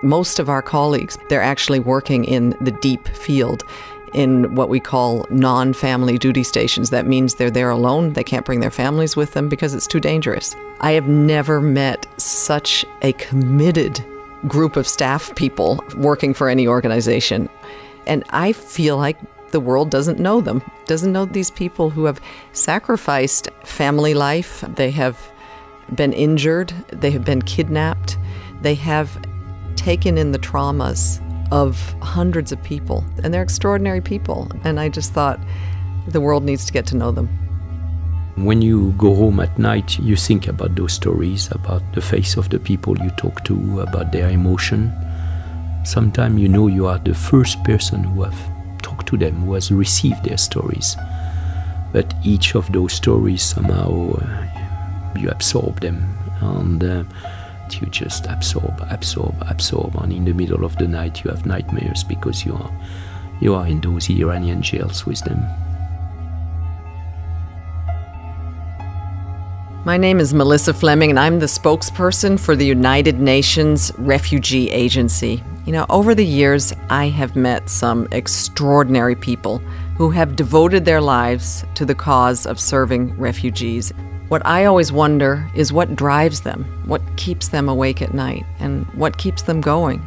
Most of our colleagues, they're actually working in the deep field in what we call non-family duty stations. That means they're there alone. They can't bring their families with them because it's too dangerous. I have never met such a committed group of staff people working for any organization. And I feel like the world doesn't know them, doesn't know these people who have sacrificed family life. They have been injured. They have been kidnapped. They have taken in the traumas of hundreds of people, and they're extraordinary people. And I just thought the world needs to get to know them. When you go home at night, you think about those stories, about the face of the people you talk to, about their emotion. Sometimes you know you are the first person who have talked to them, who has received their stories. But each of those stories somehow you absorb them, and you just absorb, and in the middle of the night you have nightmares because you are in those Iranian jails with them. My name is Melissa Fleming, and I'm the spokesperson for the United Nations Refugee Agency. You know, over the years, I have met some extraordinary people who have devoted their lives to the cause of serving refugees. What I always wonder is what drives them, what keeps them awake at night, and what keeps them going.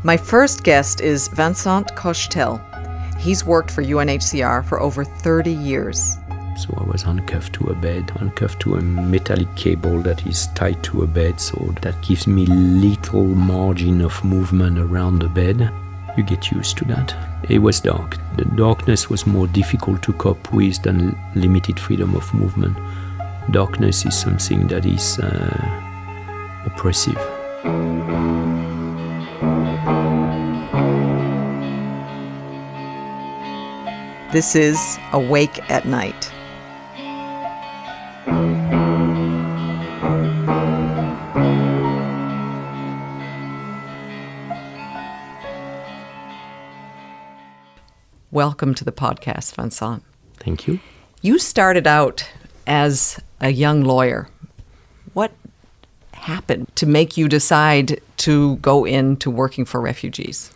My first guest is Vincent Cochetel. He's worked for UNHCR for over 30 years. So I was handcuffed to a bed, handcuffed to a metallic cable that is tied to a bed, so that gives me little margin of movement around the bed. You get used to that. It was dark. The darkness was more difficult to cope with than limited freedom of movement. Darkness is something that is oppressive. This is Awake at Night. Welcome to the podcast, Vincent. Thank you. You started out as a young lawyer. What happened to make you decide to go into working for refugees?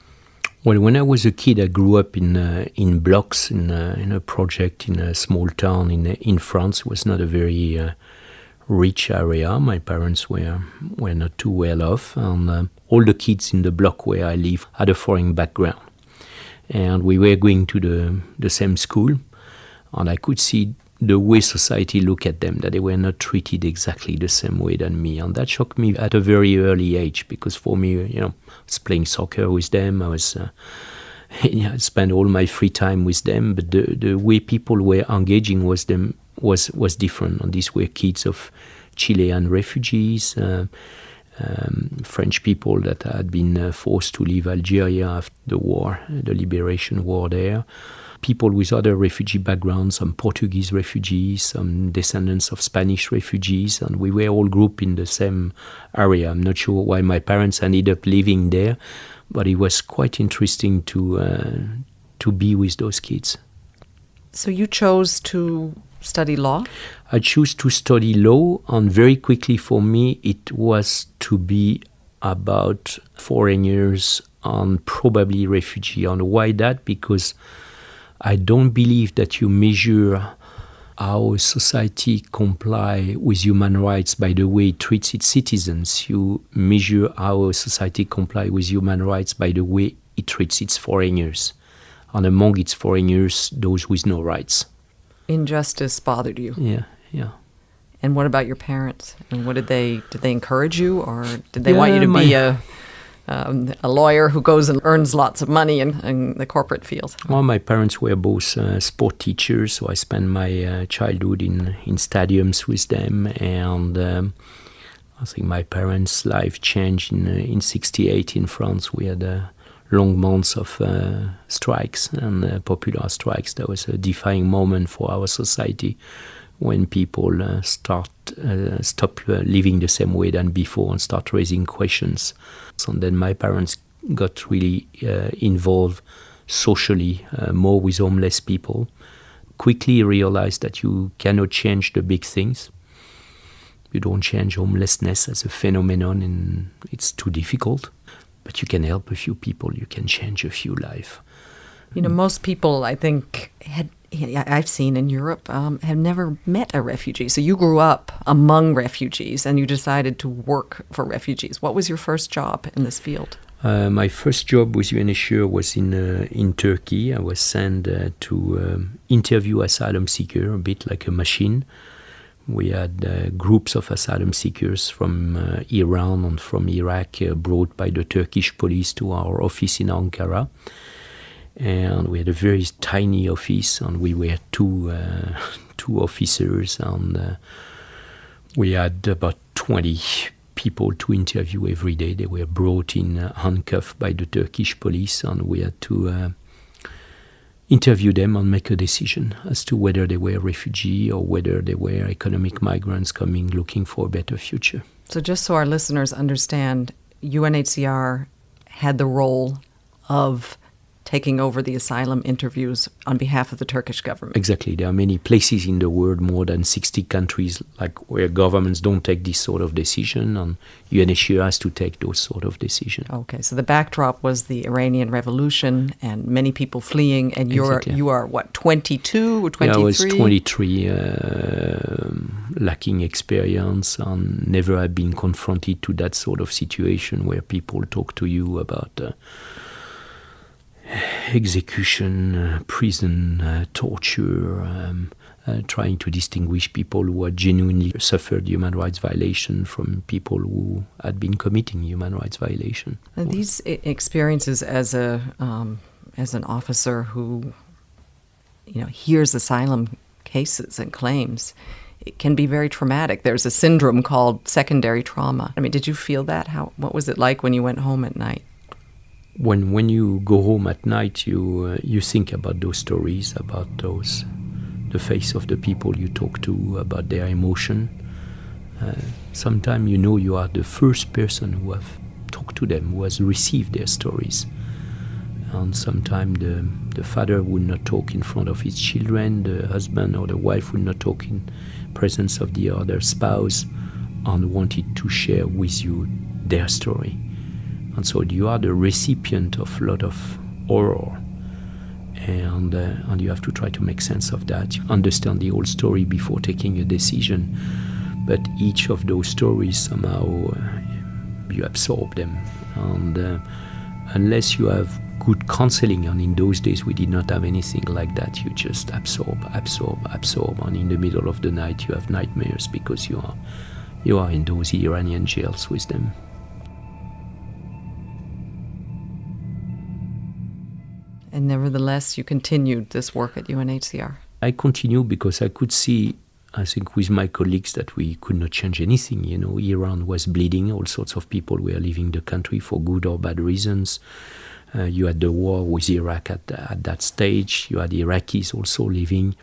Well, when I was a kid, I grew up in blocks in a project in a small town in France. It was not a very rich area. My parents were not too well off, and all the kids in the block where I live had a foreign background. And we were going to the same school, and I could see the way society looked at them, that they were not treated exactly the same way than me. And that shocked me at a very early age, because for me, I was playing soccer with them. I spent all my free time with them, but the way people were engaging with them was different. And these were kids of Chilean refugees, French people that had been forced to leave Algeria after the war, the liberation war there. People with other refugee backgrounds, some Portuguese refugees, some descendants of Spanish refugees, and we were all grouped in the same area. I'm not sure why my parents ended up living there, but it was quite interesting to be with those kids. So you chose to study law? I chose to study law, and very quickly for me it was to be about foreigners and probably refugee. And why that? Because I don't believe that you measure how society comply with human rights by the way it treats its citizens. You measure how society comply with human rights by the way it treats its foreigners. And among its foreigners, those with no rights. Injustice bothered you? Yeah. And what about your parents? And what did they encourage you, or did they want you to be a lawyer who goes and earns lots of money in the corporate field? Well, my parents were both sport teachers, so I spent my childhood in stadiums with them, and I think my parents' life changed in 1968 in France. We had long months of strikes and popular strikes. That was a defining moment for our society, when people stop living the same way than before and start raising questions. So then my parents got really involved socially, more with homeless people, quickly realized that you cannot change the big things. You don't change homelessness as a phenomenon, and it's too difficult. but you can help a few people, you can change a few lives. You know, most people, I think, I've seen in Europe, have never met a refugee. So you grew up among refugees and you decided to work for refugees. What was your first job in this field? My first job with UNHCR was in Turkey. I was sent to interview asylum seekers, a bit like a machine. We had groups of asylum seekers from Iran and from Iraq brought by the Turkish police to our office in Ankara. And we had a very tiny office, and we were two officers, and we had about 20 people to interview every day. They were brought in handcuffed by the Turkish police, and we had to interview them and make a decision as to whether they were refugees or whether they were economic migrants coming looking for a better future. So just so our listeners understand, UNHCR had the role of taking over the asylum interviews on behalf of the Turkish government. Exactly. There are many places in the world, more than 60 countries, like where governments don't take this sort of decision, and UNHCR has to take those sort of decisions. Okay, so the backdrop was the Iranian Revolution and many people fleeing, and you are what, 22 or 23? Yeah, I was 23, lacking experience, and never had been confronted to that sort of situation where people talk to you about execution, prison, torture, trying to distinguish people who had genuinely suffered human rights violation from people who had been committing human rights violation. And these experiences as an officer who, hears asylum cases and claims, it can be very traumatic. There's a syndrome called secondary trauma. I mean, did you feel that? What was it like when you went home at night? When you go home at night, you think about those stories, about the face of the people you talk to, about their emotion. Sometimes you are the first person who have talked to them, who has received their stories. And sometimes the father would not talk in front of his children, the husband or the wife would not talk in presence of the other spouse, and wanted to share with you their story. And so you are the recipient of a lot of horror, and you have to try to make sense of that, understand the whole story before taking a decision. But each of those stories, somehow you absorb them. And unless you have good counseling, and in those days we did not have anything like that, you just absorb. And in the middle of the night you have nightmares because you are in those Iranian jails with them. And nevertheless, you continued this work at UNHCR. I continued because I could see, I think, with my colleagues that we could not change anything. Iran was bleeding. All sorts of people were leaving the country for good or bad reasons. You had the war with Iraq at that stage. You had Iraqis also leaving.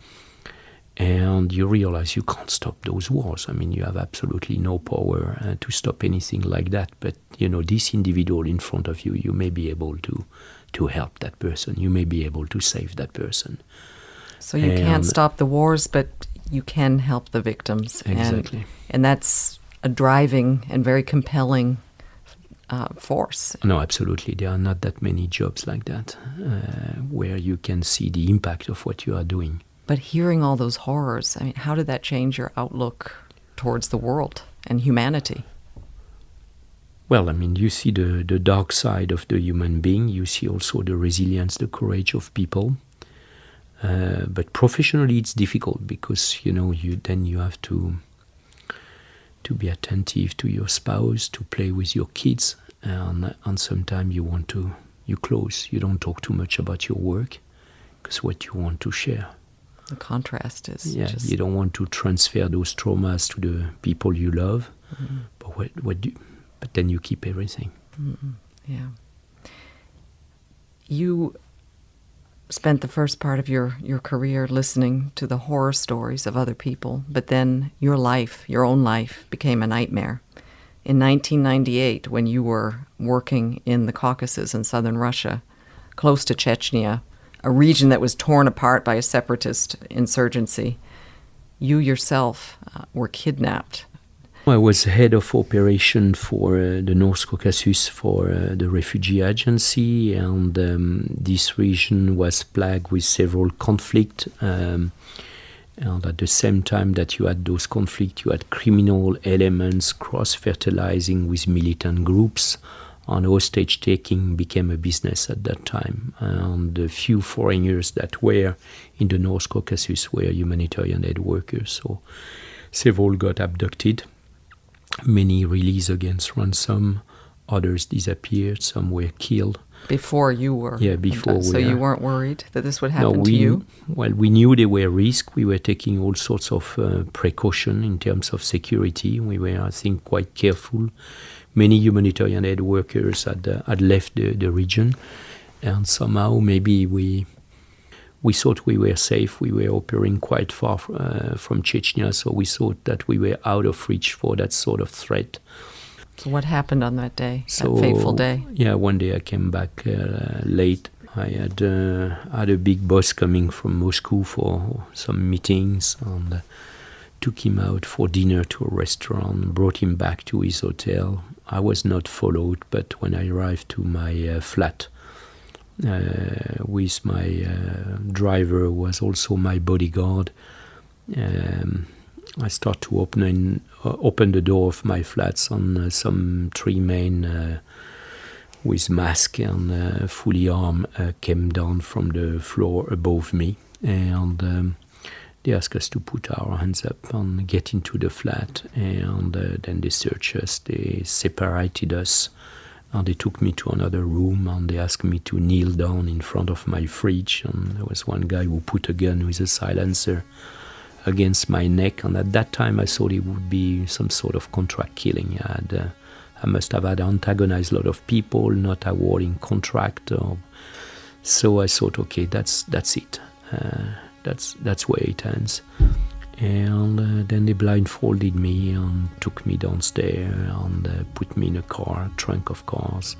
And you realize you can't stop those wars. I mean, you have absolutely no power to stop anything like that. But, this individual in front of you, you may be able to help that person. You may be able to save that person. So you can't stop the wars, but you can help the victims. Exactly. And that's a driving and very compelling force. No, absolutely. There are not that many jobs like that where you can see the impact of what you are doing. But hearing all those horrors, I mean, how did that change your outlook towards the world and humanity? Well, I mean, you see the dark side of the human being. You see also the resilience, the courage of people. But professionally, it's difficult because, you have to be attentive to your spouse, to play with your kids. And sometimes you close. You don't talk too much about your work because what you want to share. The contrast is just... You don't want to transfer those traumas to the people you love. Mm-hmm. But then you keep everything. Mm-hmm. Yeah. You spent the first part of your career listening to the horror stories of other people, but then your own life, became a nightmare. In 1998, when you were working in the Caucasus in southern Russia, close to Chechnya, a region that was torn apart by a separatist insurgency, you yourself were kidnapped. I was head of operation for the North Caucasus for the Refugee Agency, and this region was plagued with several conflicts. And at the same time that you had those conflicts, you had criminal elements cross-fertilizing with militant groups, and hostage-taking became a business at that time. And the few foreigners that were in the North Caucasus were humanitarian aid workers, so several got abducted. Many released against ransom, others disappeared, some were killed. Before you were? Yeah, before. So you weren't worried that this would happen to you? Well, we knew there were risks. We were taking all sorts of precaution in terms of security. We were, I think, quite careful. Many humanitarian aid workers had left the region, and somehow maybe we thought we were safe. We were operating quite far from Chechnya, so we thought that we were out of reach for that sort of threat. So what happened on that day, that fateful day? Yeah, one day I came back late. I had a big boss coming from Moscow for some meetings, and took him out for dinner to a restaurant, brought him back to his hotel. I was not followed, but when I arrived to my flat, with my driver, who was also my bodyguard, I start to open the door of my flats, and some three men with mask and fully armed came down from the floor above me, and they asked us to put our hands up and get into the flat, and then they searched us, they separated us, and they took me to another room, and they asked me to kneel down in front of my fridge, and there was one guy who put a gun with a silencer against my neck, and at that time I thought it would be some sort of contract killing. I must have had antagonized a lot of people, not awarding contract, so I thought, okay, that's it. That's where it ends. And then they blindfolded me and took me downstairs and put me in a car, trunk of cars,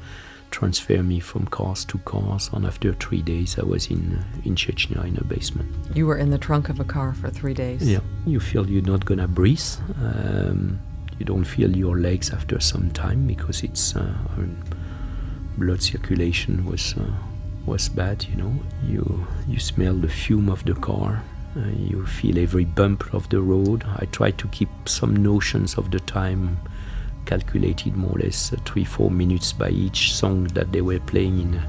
transferred me from cars to cars, and after 3 days I was in Chechnya in a basement. You were in the trunk of a car for 3 days? Yeah. You feel you're not gonna breathe. You don't feel your legs after some time because it's blood circulation was bad, you know. You smell the fume of the car. You feel every bump of the road. I tried to keep some notions of the time, calculated more or less 3-4 minutes by each song that they were playing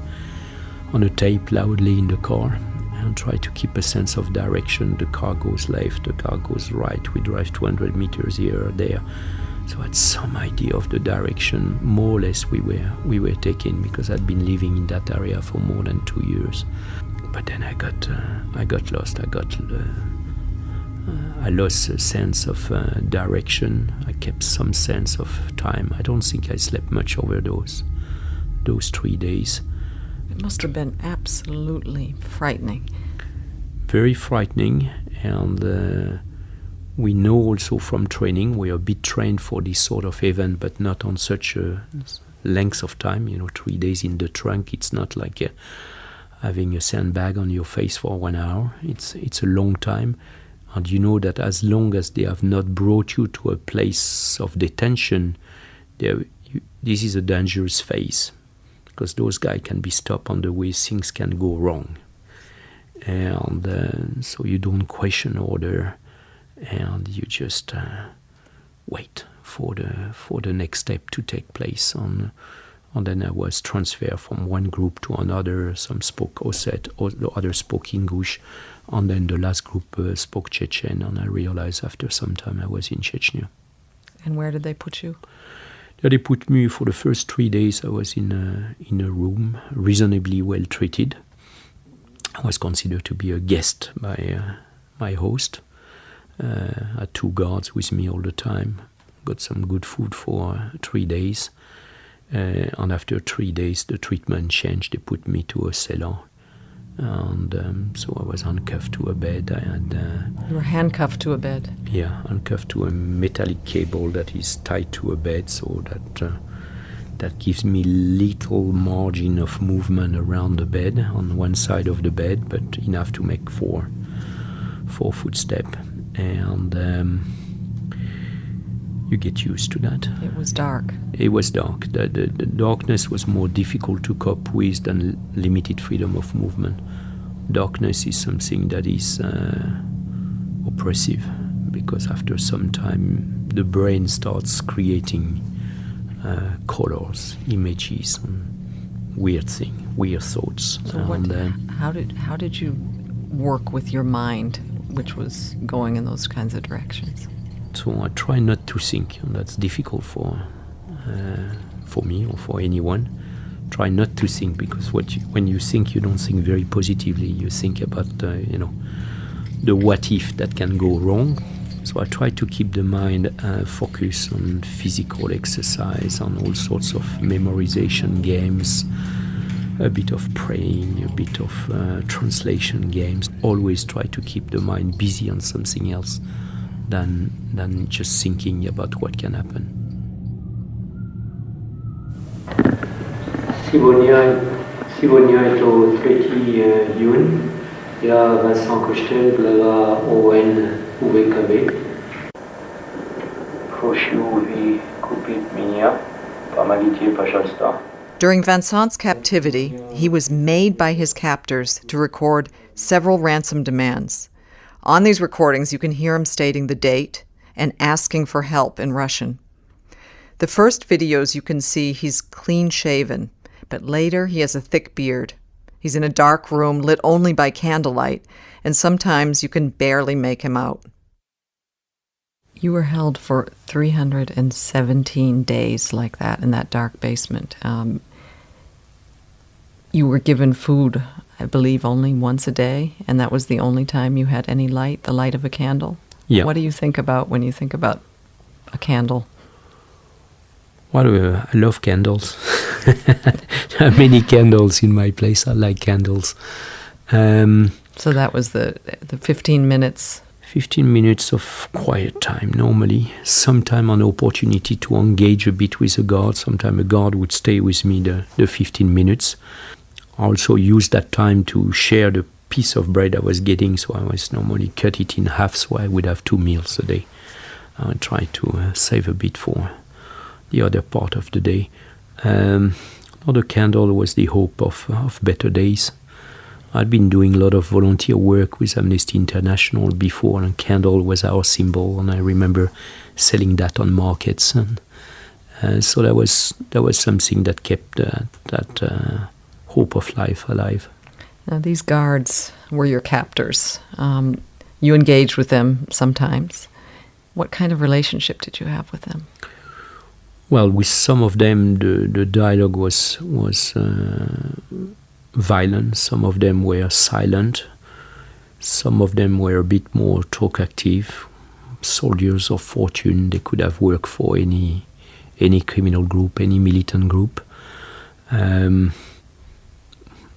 on a tape loudly in the car, and try to keep a sense of direction. The car goes left, the car goes right. We drive 200 meters here or there. So I had some idea of the direction, more or less we were taking, because I'd been living in that area for more than 2 years. But then I got lost. I lost a sense of direction. I kept some sense of time. I don't think I slept much over those 3 days. It must have been absolutely frightening. Very frightening, and we know also from training, we are a bit trained for this sort of event, but not on such a length of time. 3 days in the trunk, it's not like having a sandbag on your face for 1 hour. It's a long time, and you know that as long as they have not brought you to a place of detention, this is a dangerous phase, because those guys can be stopped on the way, things can go wrong, and so you don't question order, and you just wait for the next step to take place. And then I was transferred from one group to another. Some spoke Osset, the others spoke English, and then the last group spoke Chechen, and I realized after some time I was in Chechnya. And where did they put you? They put me for the first 3 days. I was in a room, reasonably well treated. I was considered to be a guest by my host. I had 2 guards with me all the time. Got some good food for 3 days. And after 3 days, the treatment changed. They put me to a cellar. And so I was handcuffed to a bed. You were handcuffed to a bed? Yeah, handcuffed to a metallic cable that is tied to a bed, so that gives me little margin of movement around the bed, on one side of the bed, but enough to make four footstep. And you get used to that. It was dark. It was dark. The darkness was more difficult to cope with than limited freedom of movement. Darkness is something that is oppressive, because after some time the brain starts creating colors, images, and weird thoughts. So how did you work with your mind, which was going in those kinds of directions? So I try not to think, and that's difficult for me or for anyone. Try not to think, because when you think, you don't think very positively. You think about the what if that can go wrong. So I try to keep the mind focused on physical exercise, on all sorts of memorization games, a bit of praying, a bit of translation games. Always try to keep the mind busy on something else than just thinking about what can happen. Sibonia est au Treaty UN. Il y a Vincent Cochetel de la UNHCR. Refugee kupit меня, помогите, пожалуйста. During Vincent's captivity, he was made by his captors to record several ransom demands. On these recordings, you can hear him stating the date and asking for help in Russian. The first videos you can see he's clean-shaven, but later he has a thick beard. He's in a dark room lit only by candlelight, and sometimes you can barely make him out. You were held for 317 days like that in that dark basement. You were given food, I believe, only once a day, and that was the only time you had any light, the light of a candle. Yeah. What do you think about when you think about a candle? Well, I love candles. There are many candles in my place. I like candles. So that was the 15 minutes. 15 minutes of quiet time normally. Sometime an opportunity to engage a bit with a guard. Sometime a guard would stay with me the 15 minutes. I also used that time to share the piece of bread I was getting, so I was normally cut it in half, so I would have 2 meals a day. I would try to save a bit for the other part of the day. Another candle was the hope of better days. I'd been doing a lot of volunteer work with Amnesty International before, and candle was our symbol, and I remember selling that on markets. And so that was something that kept that hope of life alive. Now, these guards were your captors. You engaged with them sometimes. What kind of relationship did you have with them? Well, with some of them, the dialogue was violent. Some of them were silent. Some of them were a bit more talkative. Soldiers of fortune. They could have worked for any criminal group, any militant group.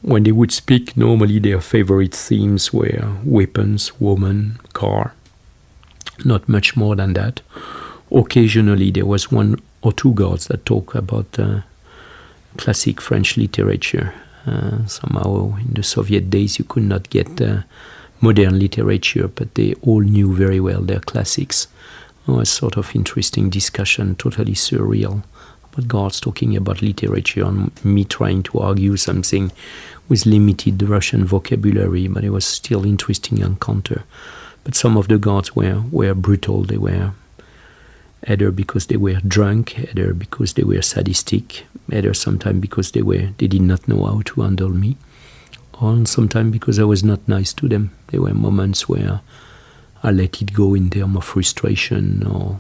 When they would speak, normally their favorite themes were weapons, woman, car. Not much more than that. Occasionally there was one or two guards that talk about classic French literature. Somehow in the Soviet days you could not get modern literature, but they all knew very well their classics. It was sort of interesting discussion, totally surreal. But guards talking about literature and me trying to argue something with limited Russian vocabulary, but it was still interesting encounter. But some of the guards were brutal. They were either because they were drunk, either because they were sadistic, either sometimes because they did not know how to handle me, or sometimes because I was not nice to them. There were moments where I let it go in terms of frustration or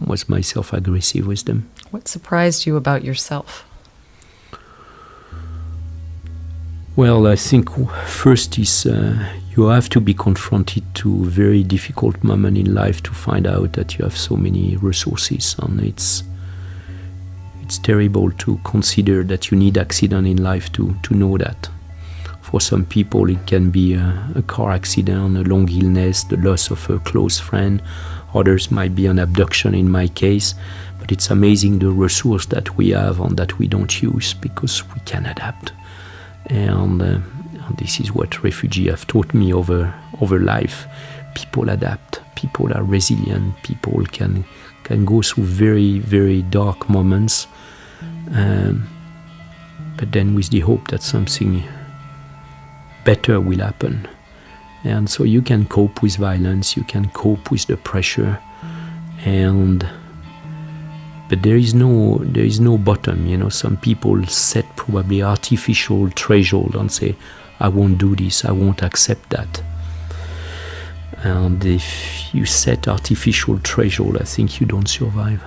was myself aggressive with them. What surprised you about yourself? Well, I think first is you have to be confronted to a very difficult moment in life to find out that you have so many resources, and it's terrible to consider that you need accident in life to know that. For some people it can be a car accident, a long illness, the loss of a close friend. Others might be an abduction in my case, but it's amazing the resource that we have and that we don't use because we can adapt. And this is what refugees have taught me over life. People adapt, people are resilient, people can can go through very, very dark moments, but then with the hope that something better will happen. And so you can cope with violence, you can cope with the pressure, but there is no bottom. You know, some people set probably artificial threshold and say, I won't do this, I won't accept that. And if you set artificial threshold, I think you don't survive.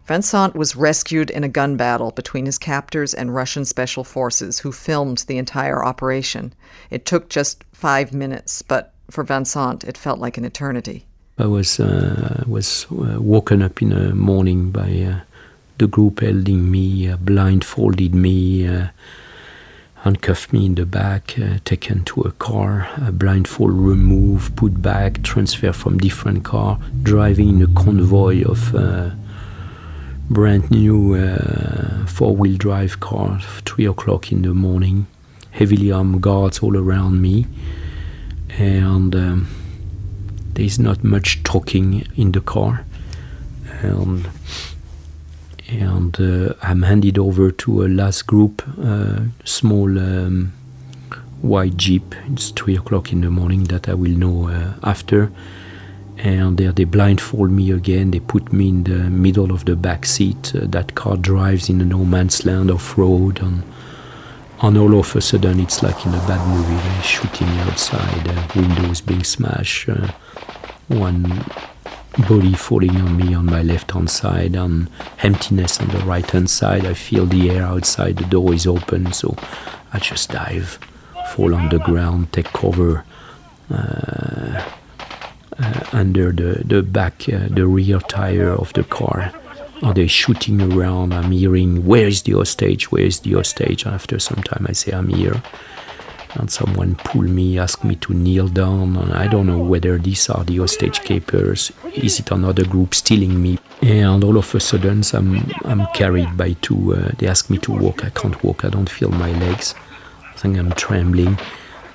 Vincent was rescued in a gun battle between his captors and Russian special forces who filmed the entire operation. It took just 5 minutes, but for Vincent, it felt like an eternity. I was woken up in the morning by the group holding me, blindfolded me, handcuffed me in the back, taken to a car, blindfold removed, put back, transferred from different car, driving in a convoy of brand new four-wheel drive car, 3 o'clock in the morning, heavily armed guards all around me, and there's not much talking in the car, and I'm handed over to a last group, small white jeep. It's 3 o'clock in the morning that I will know after. And there they blindfold me again. They put me in the middle of the back seat. That car drives in a no man's land off-road, and all of a sudden it's like in a bad movie. They're shooting outside, windows being smashed, one body falling on me on my left-hand side, and emptiness on the right-hand side. I feel the air outside, the door is open, so I just dive, fall on the ground, take cover under the back, the rear tire of the car. Are they shooting around? I'm hearing, where is the hostage? Where is the hostage? After some time I say, I'm here. And someone pulled me, asked me to kneel down, and I don't know whether these are the hostage keepers. Is it another group stealing me? And all of a sudden I'm carried by two. They ask me to walk. I can't walk. I don't feel my legs. I think I'm trembling.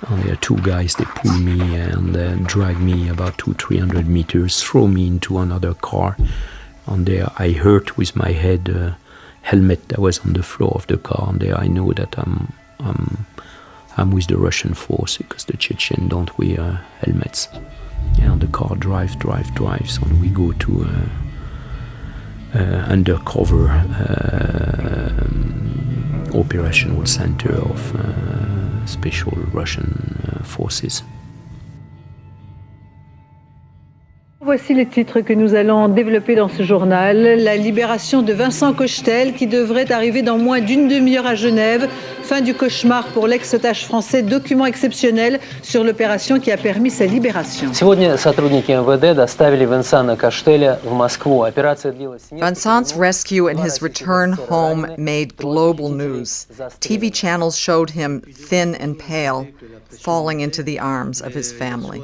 And there are two guys, they pull me and drag me about 200-300 meters, throw me into another car. And there I hurt with my head, helmet that was on the floor of the car. And there I know that I'm with the Russian force, because the Chechen don't wear helmets. And the car drives, and we go to undercover operational center of special Russian forces. Voici les titres que nous allons développer dans ce journal. La libération de Vincent Cochetel, qui devrait arriver dans moins d'une demi-heure à Genève. Fin du cauchemar pour l'ex-otage français. Document exceptionnel sur l'opération qui a permis sa libération. Сегодня сотрудники МВД доставили Винсана Коштеля в Москву. Операция длилась. Vincent's rescue and his return home made global news. TV channels showed him thin and pale, falling into the arms of his family.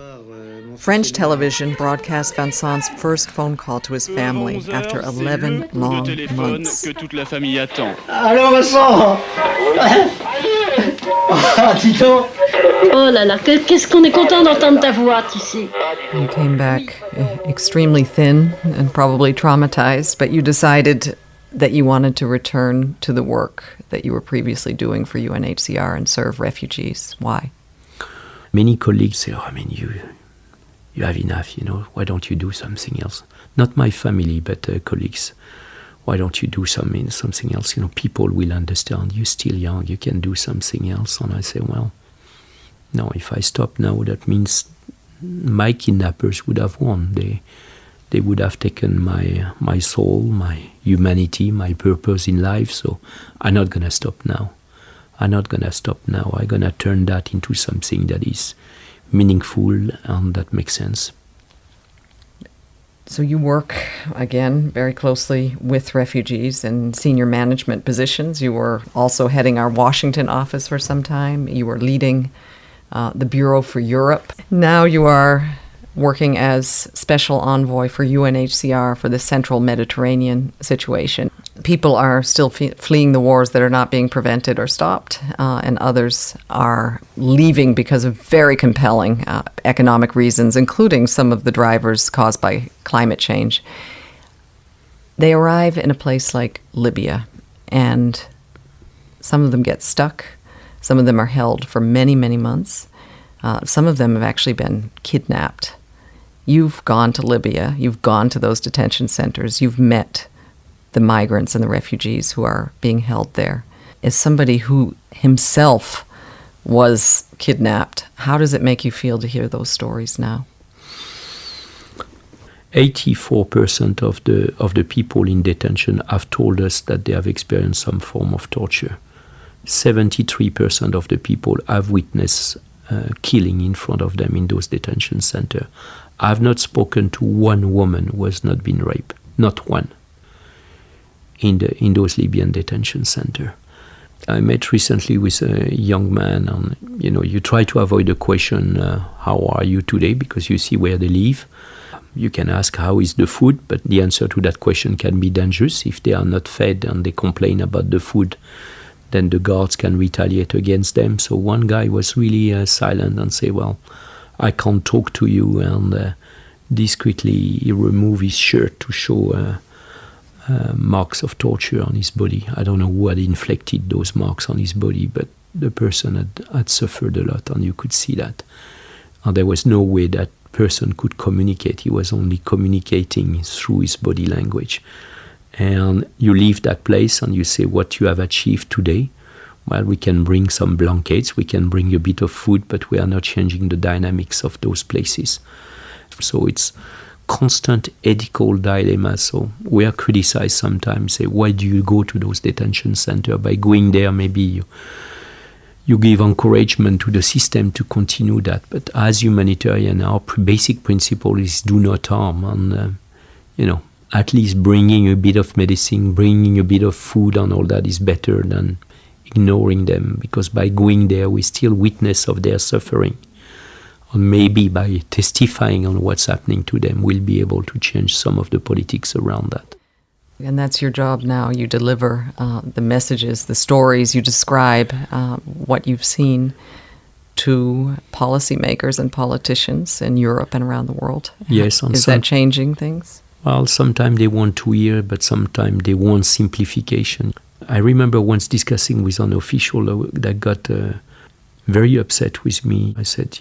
French television broadcast Vincent's first phone call to his family after 11 long months. Que toute la famille attend. Allô Vincent. Tito. Oh là là, qu'est-ce qu'on est content d'entendre ta voix, tu sais. You came back extremely thin and probably traumatized, but you decided that you wanted to return to the work that you were previously doing for UNHCR and serve refugees. Why? Many colleagues say, you have enough, why don't you do something else? Not my family, but colleagues. Why don't you do something else? People will understand. You're still young, you can do something else. And I say, well, no, if I stop now, that means my kidnappers would have won. They would have taken my soul, my humanity, my purpose in life. So I'm not going to stop now. I'm going to turn that into something that is meaningful and that makes sense. So you work, again, very closely with refugees in senior management positions. You were also heading our Washington office for some time. You were leading the Bureau for Europe. Now you are working as special envoy for UNHCR for the Central Mediterranean situation. People are still fleeing the wars that are not being prevented or stopped, and others are leaving because of very compelling economic reasons, including some of the drivers caused by climate change. They arrive in a place like Libya, and some of them get stuck. Some of them are held for many, many months. Some of them have actually been kidnapped. You've gone to Libya. You've gone to those detention centers. You've met the migrants and the refugees who are being held there. As somebody who himself was kidnapped, how does it make you feel to hear those stories now? 84% of the people in detention have told us that they have experienced some form of torture. 73% of the people have witnessed killing in front of them in those detention centers. I have not spoken to one woman who has not been raped, not one, in those Libyan detention centers. I met recently with a young man, and you try to avoid the question, how are you today, because you see where they live. You can ask, how is the food? But the answer to that question can be dangerous. If they are not fed and they complain about the food, then the guards can retaliate against them. So one guy was really silent and say, well, I can't talk to you. And discreetly he removed his shirt to show marks of torture on his body. I don't know who had inflicted those marks on his body, but the person had suffered a lot, and you could see that. And there was no way that person could communicate. He was only communicating through his body language. And you leave that place and you say, what you have achieved today? Well, we can bring some blankets, we can bring a bit of food, but we are not changing the dynamics of those places. So it's constant ethical dilemma. So we are criticized sometimes, say, why do you go to those detention centers? By going there, maybe you give encouragement to the system to continue that. But as humanitarian, our basic principle is do not harm. And, at least bringing a bit of medicine, bringing a bit of food and all that is better than ignoring them. Because by going there, we still witness of their suffering. And maybe by testifying on what's happening to them, we'll be able to change some of the politics around that. And that's your job now. You deliver the messages, the stories, you describe what you've seen to policymakers and politicians in Europe and around the world. Yes. Is that changing things? Well, sometimes they want to hear, but sometimes they want simplification. I remember once discussing with an official that got very upset with me. I said,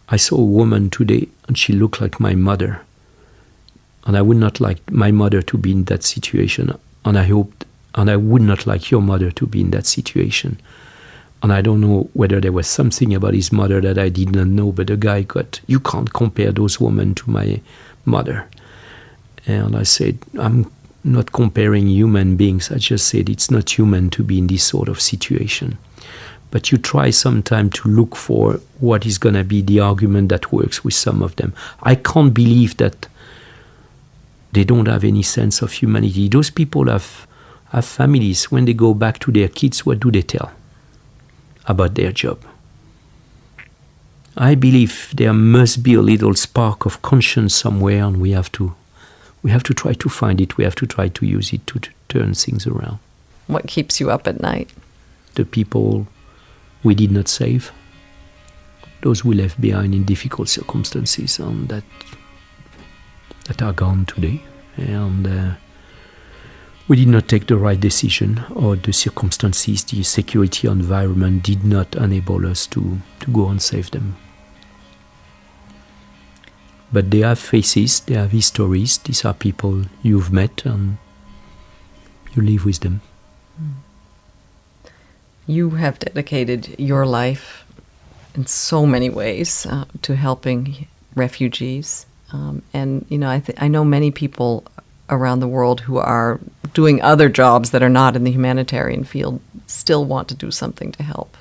I saw a woman today and she looked like my mother. And I would not like my mother to be in that situation. And I would not like your mother to be in that situation. And I don't know whether there was something about his mother that I did not know, but the guy you can't compare those women to my mother. And I said, I'm not comparing human beings. I just said it's not human to be in this sort of situation. But you try sometime to look for what is going to be the argument that works with some of them. I can't believe that they don't have any sense of humanity. Those people have families. When they go back to their kids, what do they tell about their job? I believe there must be a little spark of conscience somewhere, and we have to try to find it. We have to try to use it to turn things around. What keeps you up at night? The people we did not save, those we left behind in difficult circumstances, and that are gone today. And we did not take the right decision, or the circumstances, the security environment did not enable us to go and save them. But they have faces, they have histories. These are people you've met and you live with them. You have dedicated your life in so many ways to helping refugees. And, I know many people around the world who are doing other jobs that are not in the humanitarian field still want to do something to help.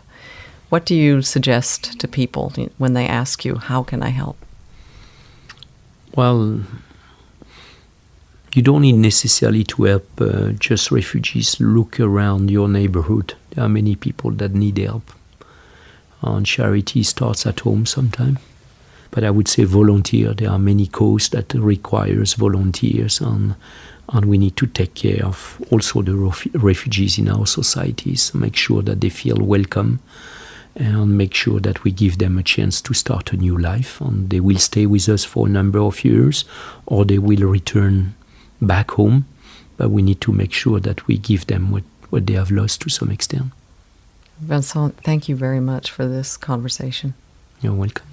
What do you suggest to people when they ask you, how can I help? Well, you don't need necessarily to help just refugees. Look around your neighborhood. There are many people that need help. And charity starts at home sometimes. But I would say volunteer. There are many causes that requires volunteers. And And we need to take care of also the refugees in our societies, make sure that they feel welcome, and make sure that we give them a chance to start a new life. And they will stay with us for a number of years, or they will return back home. But we need to make sure that we give them what they have lost to some extent. Vincent, thank you very much for this conversation. You're welcome.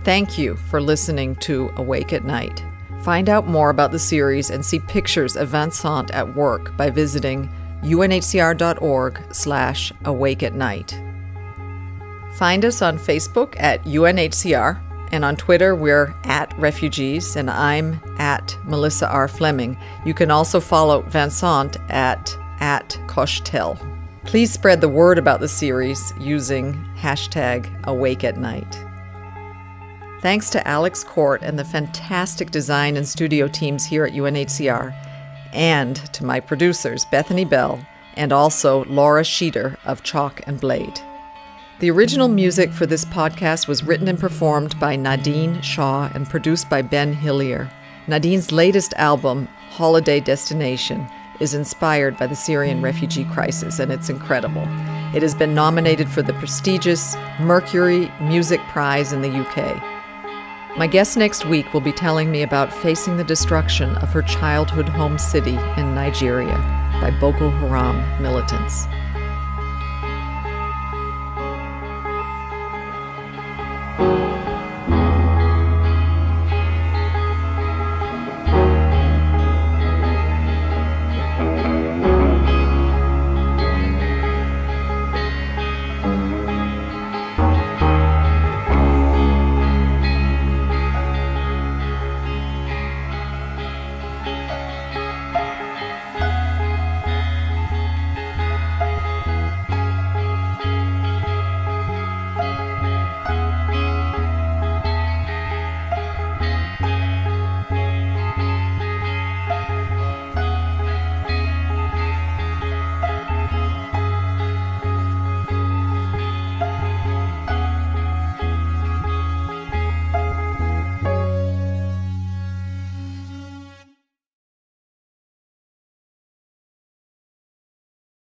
Thank you for listening to Awake at Night. Find out more about the series and see pictures of Vincent at work by visiting unhcr.org/awakeatnight. Find us on Facebook at UNHCR, and on Twitter we're @refugees, and I'm @Melissa R. Fleming. You can also follow Vincent at @Cochetel. Please spread the word about the series using #AwakeAtNight. Thanks to Alex Court and the fantastic design and studio teams here at UNHCR, and to my producers, Bethany Bell, and also Laura Sheeter of Chalk and Blade. The original music for this podcast was written and performed by Nadine Shaw and produced by Ben Hillier. Nadine's latest album, Holiday Destination, is inspired by the Syrian refugee crisis, and it's incredible. It has been nominated for the prestigious Mercury Music Prize in the UK. My guest next week will be telling me about facing the destruction of her childhood home city in Nigeria by Boko Haram militants.